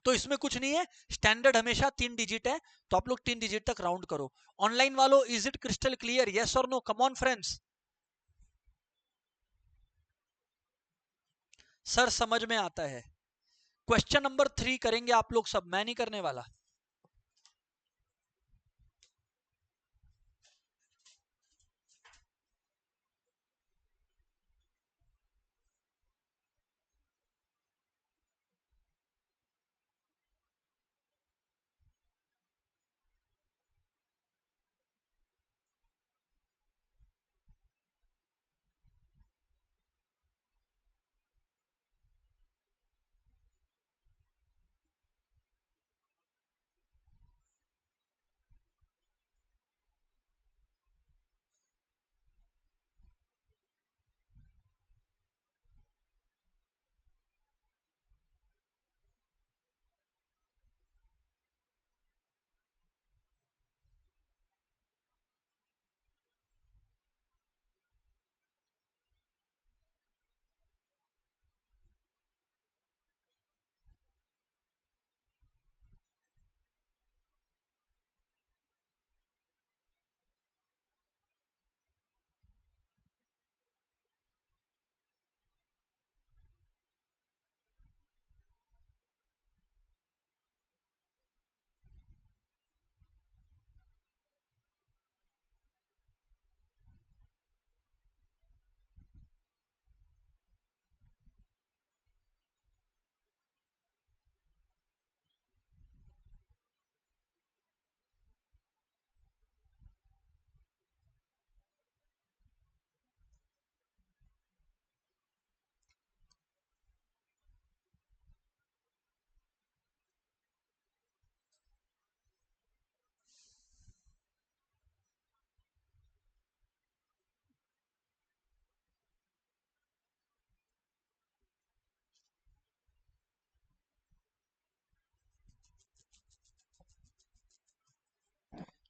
तो इसमें कुछ नहीं है, स्टैंडर्ड हमेशा 3 डिजिट है, तो आप लोग 3 डिजिट तक राउंड करो। ऑनलाइन वालों, is it crystal clear, yes और no, come on friends. Sir समझ में आता है। क्वेश्चन नंबर 3 करेंगे आप लोग सब, मैं नहीं करने वाला।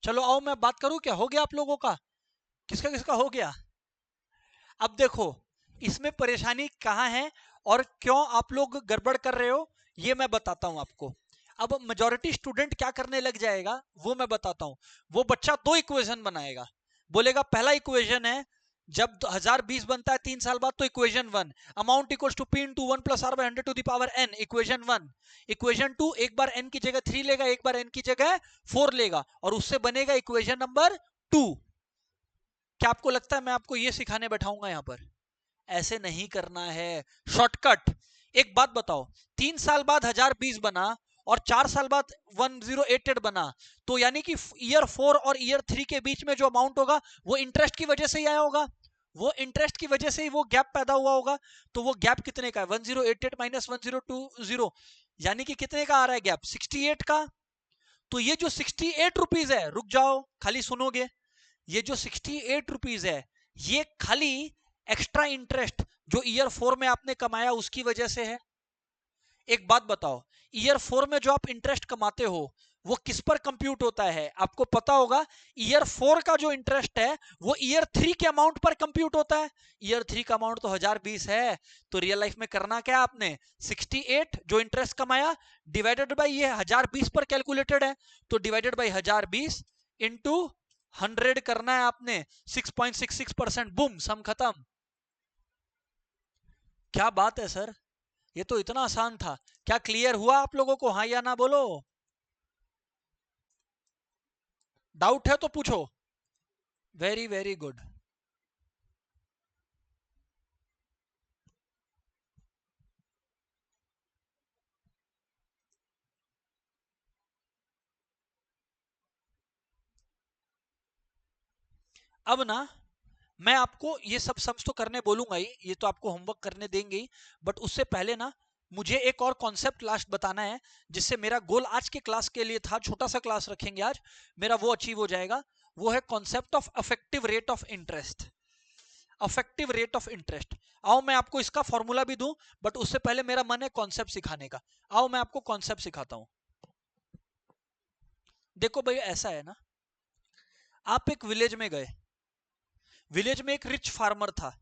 चलो आओ मैं बात करूं, क्या हो गया आप लोगों का, किसका किसका हो गया। अब देखो, इसमें परेशानी कहाँ है और क्यों आप लोग गड़बड़ कर रहे हो ये मैं बताता हूं आपको। अब मेजॉरिटी स्टूडेंट क्या करने लग जाएगा वो मैं बताता हूं। वो बच्चा दो इक्वेशन बनाएगा, बोलेगा पहला इक्वेशन है जब 1020 बनता है 3 साल बाद तो equation 1 amount equals to p into 1 plus r by 100 to the power n, equation 1। Equation 2 एक बार n की जगह 3 लेगा, एक बार n की जगह 4 लेगा और उससे बनेगा इक्वेशन नंबर 2। क्या आपको लगता है मैं आपको ये सिखाने बैठाऊंगा यहां पर? ऐसे नहीं करना है, शॉर्टकट। एक बात बताओ, 3 साल बाद 1020 बना और 4 साल बाद 1088 बना, तो यानी कि ईयर 4 और ईयर 3 के बीच में जो अमाउंट होगा वो इंटरेस्ट की वजह से ही आया होगा, वो इंटरेस्ट की वजह से ही वो गैप पैदा हुआ होगा। तो वो गैप कितने का है? 1088 माइनस 1020, यानी कि कितने का आ रहा है गैप? 68 का। तो ये जो 68 रुपीज है, रुक जाओ खाली सुनोगे, ये जो 68 रुपीज है ये खाली एक्स्ट्रा इंटरेस्ट जो ईयर 4 में आपने कमाया उसकी वजह से है। एक बात बताओ, ईयर 4 में जो आप इंटरेस्ट कमाते हो वो किस पर कंप्यूट होता है? आपको पता होगा ईयर 4 का जो इंटरेस्ट है वो ईयर 3 के अमाउंट पर कंप्यूट होता है। ईयर 3 का अमाउंट तो 1020 है, तो रियल लाइफ में करना क्या आपने? 68 जो इंटरेस्ट कमाया डिवाइडेड बाय ये 1020 पर कैलकुलेटेड है, तो डिवाइडेड बाय 1020 इंटू 100 करना है आपने, 6.66%, बुम, सम खत्म। क्या बात है सर, ये तो इतना आसान था। क्या क्लियर हुआ आप लोगों को? हाँ या ना बोलो। डाउट है तो पूछो। Very very good. अब ना मैं आपको ये सब सम्स तो करने बोलूंगा ही, ये तो आपको होमवर्क करने देंगे ही, बट उससे पहले ना मुझे एक और कॉन्सेप्ट लास्ट बताना है जिससे मेरा गोल आज के क्लास के लिए था, छोटा सा क्लास रखेंगे आज, मेरा वो अचीव हो जाएगा। वो है concept of affective rate of interest. Affective rate of interest. आओ मैं आपको इसका फॉर्मूला भी दूं, बट उससे पहले मेरा मन है कॉन्सेप्ट सिखाने का। आओ मैं आपको कॉन्सेप्ट सिखाता हूं। देखो भाई ऐसा है ना, आप एक विलेज में गए, विलेज में एक रिच फार्मर था।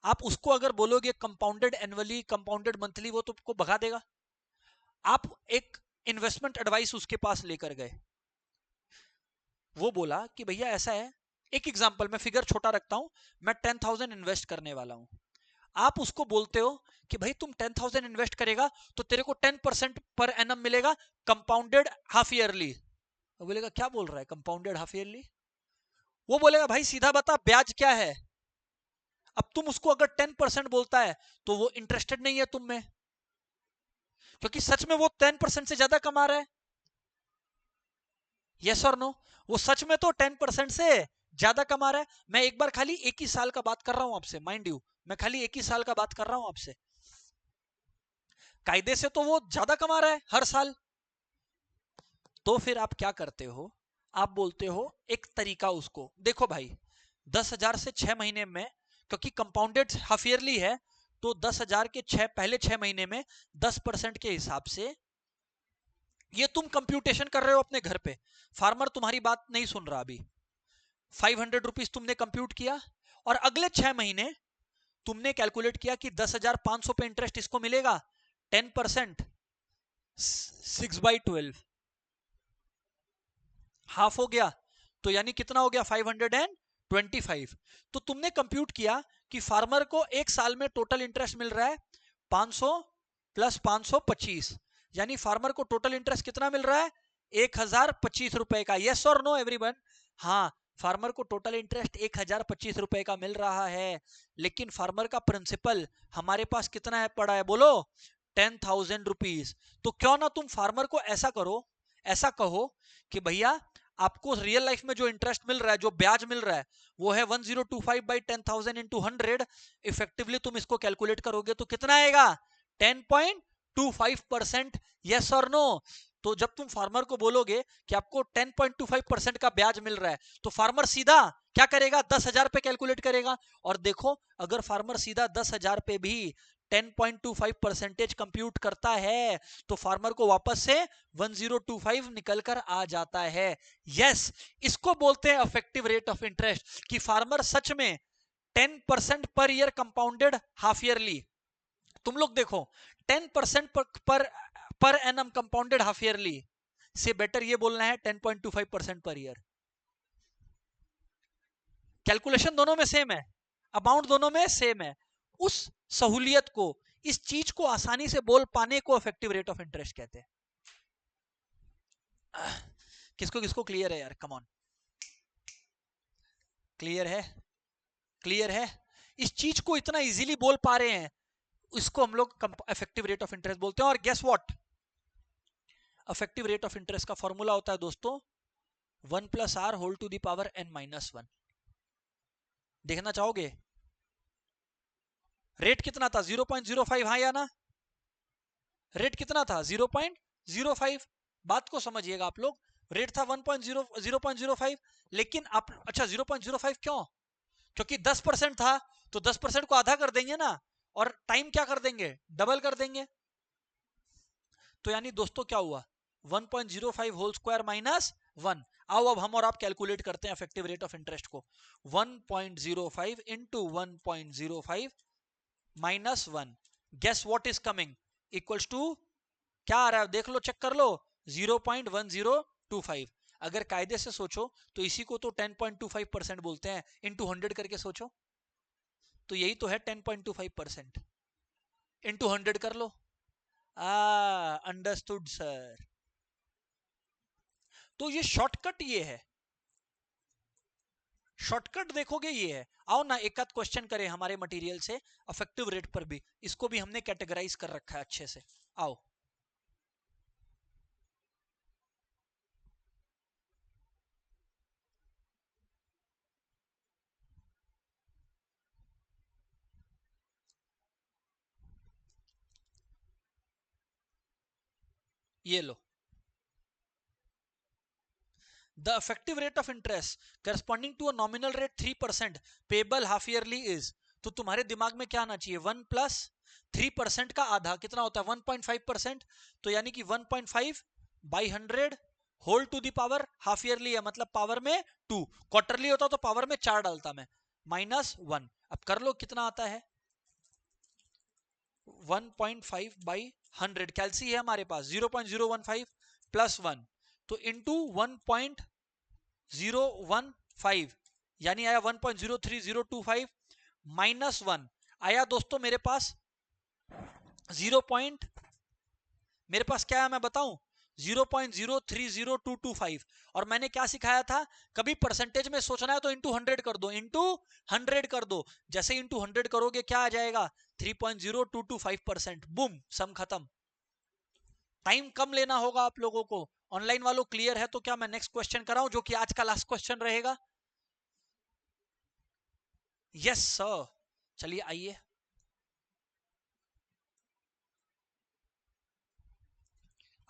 आप उसको अगर बोलोगे कंपाउंडेड एनुअली, कंपाउंडेड मंथली, वो तो आपको भगा देगा। आप एक इन्वेस्टमेंट एडवाइस उसके पास लेकर गए, वो बोला कि भैया ऐसा है, एक एग्जांपल मैं फिगर छोटा रखता हूं, मैं 10,000 इन्वेस्ट करने वाला हूं। आप उसको बोलते हो कि भाई तुम 10,000 इन्वेस्ट करेगा तो तेरे को 10% पर एनम मिलेगा, कंपाउंडेड हाफ ईयरली। वो बोलेगा क्या बोल रहा है कंपाउंडेड हाफ ईयरली? वो बोलेगा भाई सीधा बता ब्याज क्या है। अब तुम उसको अगर 10% बोलता है तो वो इंटरेस्टेड नहीं है तुम में, क्योंकि सच में वो 10% से ज्यादा कमा रहा है। यस और नो? वो सच में तो 10% से ज्यादा कमा रहा है। मैं एक बार खाली एक ही साल का बात कर रहा हूं आपसे, माइंड यू, मैं खाली एक ही साल का बात कर रहा हूं आपसे। कायदे से तो वो ज्यादा कमा रहा है हर साल। तो फिर आप क्या करते हो? आप बोलते हो एक तरीका उसको, देखो भाई 10,000 से 6 महीने में, क्योंकि कंपाउंडेड हाफ ईयरली है, तो 10,000 के पहले 6 महीने में 10% के हिसाब से, ये तुम कंप्यूटेशन कर रहे हो अपने घर पे, फार्मर तुम्हारी बात नहीं सुन रहा अभी। 500 रुपीज तुमने कंप्यूट किया और अगले 6 महीने तुमने कैलकुलेट किया कि 10,500 पे इंटरेस्ट इसको मिलेगा, 10%, 6/12, हाफ हो गया, तो यानी कितना हो गया? 525। तो तुमने कंप्यूट किया कि फार्मर को एक साल में टोटल इंटरेस्ट मिल रहा है 500 प्लस 525, यानी फार्मर को टोटल इंटरेस्ट कितना मिल रहा है? 1,025 रुपए का। यस और नो एवरीवन? हाँ, फार्मर को टोटल इंटरेस्ट 1,025 रुपए का मिल रहा है, लेकिन फार्मर का प्रिंसिपल हमारे पास कितना है पड़ा है? बोलो, 10,000 रुपीज। तो क्यों ना तुम फार्मर को ऐसा करो, ऐसा कहो कि भैया आपको रियल लाइफ में जो इंटरेस्ट मिल रहा है, जो ब्याज मिल रहा है, वो है 1025/10,000 इंटू 100। इफेक्टिवली तुम इसको कैलकुलेट करोगे तो कितना आएगा? 10.25%। यस और नो? तो जब तुम फार्मर को बोलोगे कि आपको 10.25% का ब्याज मिल रहा है, तो फार्मर सीधा क्या करेगा? 10,000 पे कैलकुलेट करेगा। और देखो, अगर फार्मर सीधा 10,000 पे भी 10.25% कंप्यूट करता है तो फार्मर को वापस से 1025 निकल कर आ जाता है। यस, इसको बोलते हैं अफेक्टिव रेट ऑफ इंटरेस्ट, कि फार्मर सच में 10% per year compounded half yearly. तुम लोग देखो 10% per annum compounded half yearly से बेटर ये बोलना है 10.25% पर ईयर। कैलकुलेशन दोनों में सेम है, अमाउंट दोनों में सेम है। उस सहूलियत को, इस चीज को आसानी से बोल पाने को इफेक्टिव रेट ऑफ इंटरेस्ट कहते हैं। किसको किसको क्लियर है यार? कम ऑन, क्लियर है? क्लियर है? इस चीज को इतना इजीली बोल पा रहे हैं, इसको हम लोग इफेक्टिव रेट ऑफ इंटरेस्ट बोलते हैं। और guess what, effective rate of interest का फॉर्मूला होता है दोस्तों 1 plus R whole to the power n minus 1। देखना चाहोगे रेट कितना था? 0.05, हाँ या ना? रेट कितना था? 0.05। बात को समझिएगा आप लोग, रेट था 0.05, लेकिन आप, अच्छा 0.05 क्यों? क्योंकि 10% था, तो 10% को आधा कर देंगे ना, और टाइम क्या कर देंगे? डबल कर देंगे। तो यानी दोस्तों क्या हुआ? 1.05 होल स्क्वायर माइनस 1। आओ अब हम और आप कैलकुलेट करते हैं इफेक्टिव रेट ऑफ इंटरेस्ट को। 1.05 into 1.05 minus 1, guess what is coming? Equals to क्या आ रहा है? देख लो, चेक कर लो, 0.1025। अगर कायदे से सोचो तो इसी को तो 10.25% बोलते हैं। इंटू 100 करके सोचो तो यही तो है 10.25%। इंटू 100 कर लो। Understood sir. तो ये शॉर्टकट ये है, शॉर्टकट देखोगे ये है। आओ ना एक आध क्वेश्चन करें हमारे मटेरियल से इफेक्टिव रेट पर भी, इसको भी हमने कैटेगराइज कर रखा है अच्छे से। आओ ये लो, the effective rate of interest corresponding to a nominal rate 3% payable half yearly is. तो तुम्हारे दिमाग में क्या आना चाहिए? 1 प्लस 3% का आधा कितना होता है? 1.5%। तो यानी कि 1.5 by 100 whole to the power half yearly है, मतलब पावर में 2। क्वार्टरली होता तो पावर में 4 डालता मैं, माइनस 1। अब कर लो कितना आता है? 1.5 बाई 100 कैलसी है हमारे पास 0.015 प्लस 1, तो इंटू 1.015 यानी आया 1.03025 माइनस 1 आया दोस्तों मेरे पास 0. मेरे पास क्या है मैं बताऊं? 0.030225। और मैंने क्या सिखाया था? कभी परसेंटेज में सोचना है तो इंटू 100 कर दो, इंटू 100 कर दो। जैसे इंटू 100 करोगे क्या आ जाएगा? 3.0225%। बूम, सम खत्म। टाइम कम लेना होगा आप लोगों को। ऑनलाइन वालों क्लियर है तो क्या मैं नेक्स्ट क्वेश्चन कराऊं जो कि आज का लास्ट क्वेश्चन रहेगा? यस सर, चलिए आइए।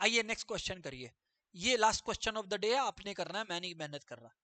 आइए नेक्स्ट क्वेश्चन करिए। ये last question of the day है, आपने करना है, मैं नहीं मेहनत कर रहा।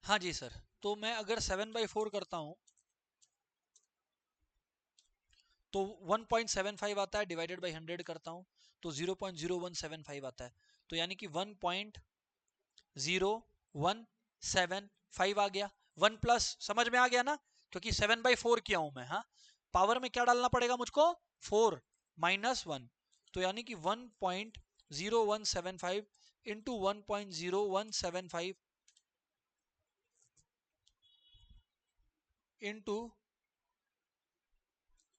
हाँ जी सर, तो मैं अगर 7/4 करता हूं तो 1.75 आता है, डिवाइडेड बाई 100 करता हूं तो 0.0175 आता है। तो यानी कि 1.0175 आ गया। 1 प्लस समझ में आ गया ना, क्योंकि 7/4 किया हूं मैं। हाँ, पावर में क्या डालना पड़ेगा मुझको? 4 माइनस 1। तो यानी कि 1.0175 इंटू 1.0175 इंटू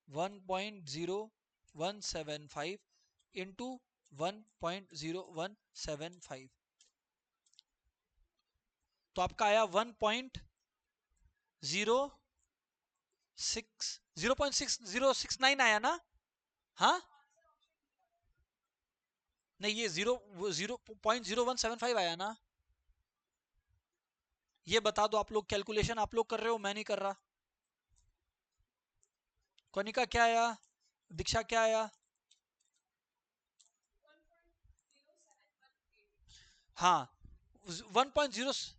1.0175 इंटू 1.0175, तो आपका आया 0.6069 आया ना? हाँ, नहीं, ये 0.0175 आया ना। ये बता दो, आप लोग कैलकुलेशन आप लोग कर रहे हो, मैं नहीं कर रहा। कनिका क्या आया, दीक्षा क्या आया? हाँ 1.0,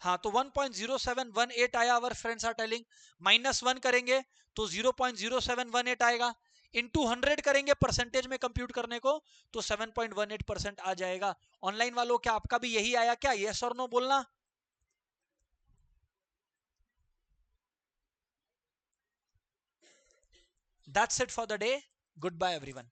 हाँ तो 1.0718 आया। अवर फ्रेंड्स आर टेलिंग -1 करेंगे तो 0.0718 आएगा। इनटू 100 करेंगे परसेंटेज में कंप्यूट करने को तो 7.18% आ जाएगा। ऑनलाइन वालों क्या आपका भी यही आया क्या? यस और नो बोलना। That's it for the day. Good bye everyone.